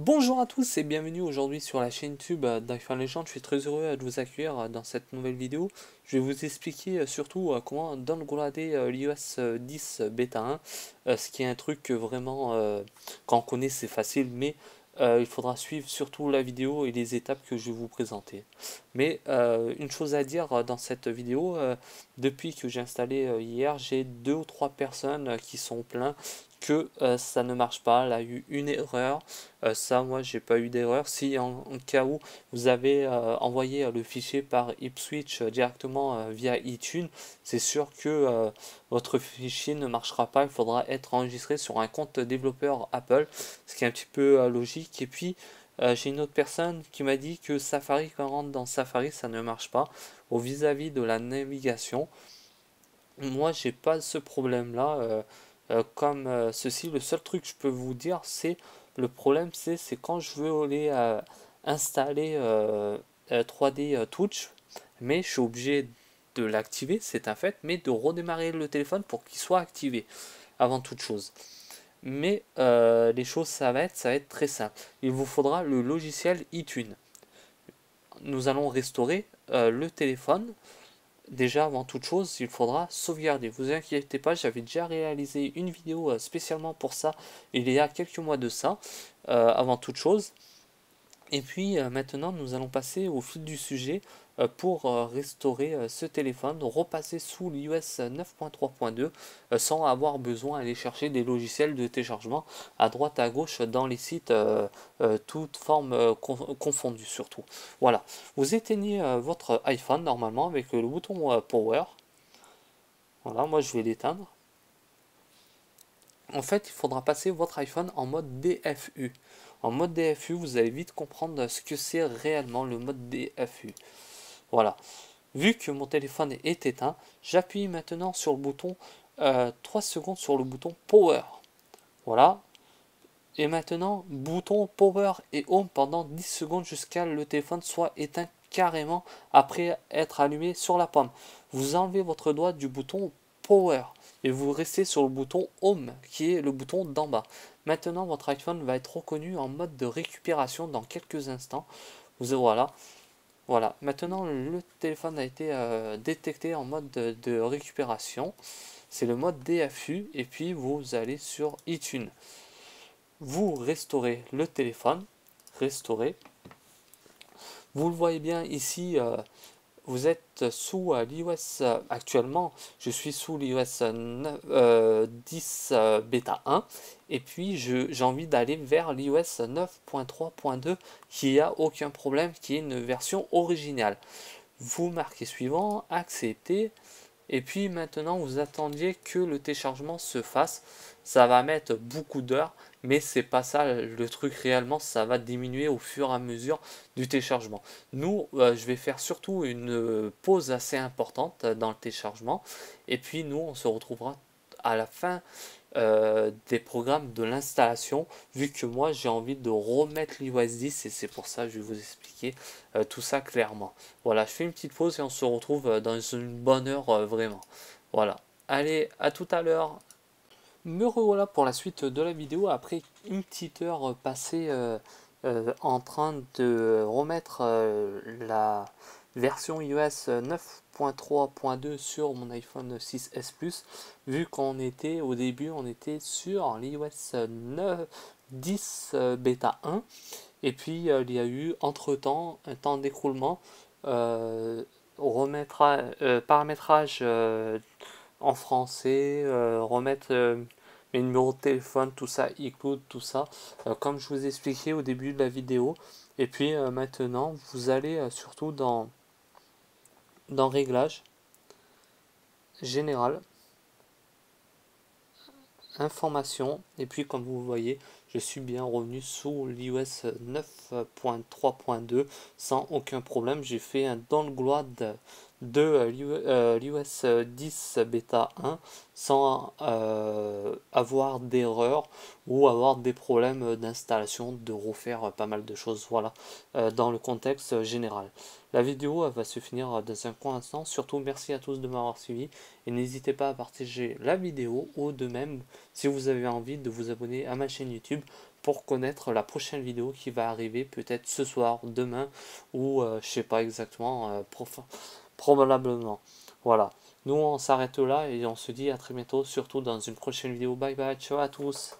Bonjour à tous et bienvenue aujourd'hui sur la chaîne YouTube d'iPhone Legend. Je suis très heureux de vous accueillir dans cette nouvelle vidéo. Je vais vous expliquer surtout comment downgrader l'iOS 10 bêta 1, ce qui est un truc vraiment, quand on connaît c'est facile, mais il faudra suivre surtout la vidéo et les étapes que je vais vous présenter. Mais une chose à dire dans cette vidéo, depuis que j'ai installé hier, j'ai 2 ou 3 personnes qui sont pleines que ça ne marche pas, elle a eu une erreur. Ça, moi, j'ai pas eu d'erreur. Si en cas où vous avez envoyé le fichier par Ipswitch directement via iTunes, c'est sûr que votre fichier ne marchera pas. Il faudra être enregistré sur un compte développeur Apple, ce qui est un petit peu logique. Et puis, j'ai une autre personne qui m'a dit que Safari, quand on rentre dans Safari, ça ne marche pas. Au vis-à-vis de la navigation, moi, j'ai pas ce problème-là. Comme ceci, le seul truc que je peux vous dire, c'est le problème, c'est quand je veux aller installer 3D Touch, mais je suis obligé de l'activer, c'est un fait, mais de redémarrer le téléphone pour qu'il soit activé avant toute chose. Mais les choses, ça va être très simple. Il vous faudra le logiciel iTunes. Nous allons restaurer le téléphone. Déjà, avant toute chose, il faudra sauvegarder. Vous inquiétez pas, j'avais déjà réalisé une vidéo spécialement pour ça il y a quelques mois de ça, avant toute chose. Et puis maintenant, nous allons passer au fil du sujet pour restaurer ce téléphone, repasser sous l'iOS 9.3.2 sans avoir besoin d'aller chercher des logiciels de téléchargement à droite à gauche dans les sites, toutes formes confondues surtout. Voilà, vous éteignez votre iPhone normalement avec le bouton Power. Voilà, moi je vais l'éteindre. En fait, il faudra passer votre iPhone en mode DFU. En mode DFU, vous allez vite comprendre ce que c'est réellement le mode DFU. Voilà. Vu que mon téléphone est éteint, j'appuie maintenant sur le bouton 3 secondes sur le bouton Power. Voilà. Et maintenant, bouton Power et Home pendant 10 secondes jusqu'à le téléphone soit éteint carrément après être allumé sur la pomme. Vous enlevez votre doigt du bouton Power et vous restez sur le bouton Home qui est le bouton d'en bas. Maintenant, votre iPhone va être reconnu en mode de récupération dans quelques instants. Voilà. Voilà. Maintenant, le téléphone a été détecté en mode de récupération. C'est le mode DFU et puis vous allez sur iTunes. Vous restaurez le téléphone, restaurer. Vous le voyez bien ici, vous êtes sous l'iOS actuellement, je suis sous l'iOS 10 bêta 1 et puis j'ai envie d'aller vers l'iOS 9.3.2 qui a aucun problème, qui est une version originale. Vous marquez suivant, accepter. Et puis maintenant, vous attendiez que le téléchargement se fasse. Ça va mettre beaucoup d'heures, mais c'est pas ça le truc réellement. Ça va diminuer au fur et à mesure du téléchargement. Nous, je vais faire surtout une pause assez importante dans le téléchargement. Et puis nous, on se retrouvera à la fin des programmes de l'installation, vu que moi j'ai envie de remettre l'iOS 10 et c'est pour ça que je vais vous expliquer tout ça clairement. Voilà, je fais une petite pause et on se retrouve dans une bonne heure vraiment. Voilà, allez, à tout à l'heure. Me revoilà pour la suite de la vidéo après une petite heure passée en train de remettre la version iOS 9.3.2 sur mon iPhone 6S Plus, vu qu'on était au début, on était sur l'iOS 10 bêta 1, et puis il y a eu entre-temps un temps d'écroulement, paramétrage en français, remettre mes numéros de téléphone, tout ça, iCloud, tout ça, comme je vous ai expliqué au début de la vidéo. Et puis maintenant, vous allez surtout dans Réglages, Général, Information, et puis comme vous voyez, je suis bien revenu sous l'iOS 9.3.2 sans aucun problème. J'ai fait un downgrade de l'iOS 10 bêta 1 sans avoir d'erreur ou avoir des problèmes d'installation, de refaire pas mal de choses. Voilà, dans le contexte général. La vidéo va se finir dans un court instant. Surtout, merci à tous de m'avoir suivi et n'hésitez pas à partager la vidéo ou de même si vous avez envie de vous abonner à ma chaîne YouTube pour connaître la prochaine vidéo qui va arriver peut-être ce soir, demain ou je sais pas exactement, probablement. Voilà, nous on s'arrête là et on se dit à très bientôt, surtout dans une prochaine vidéo. Bye bye, ciao à tous.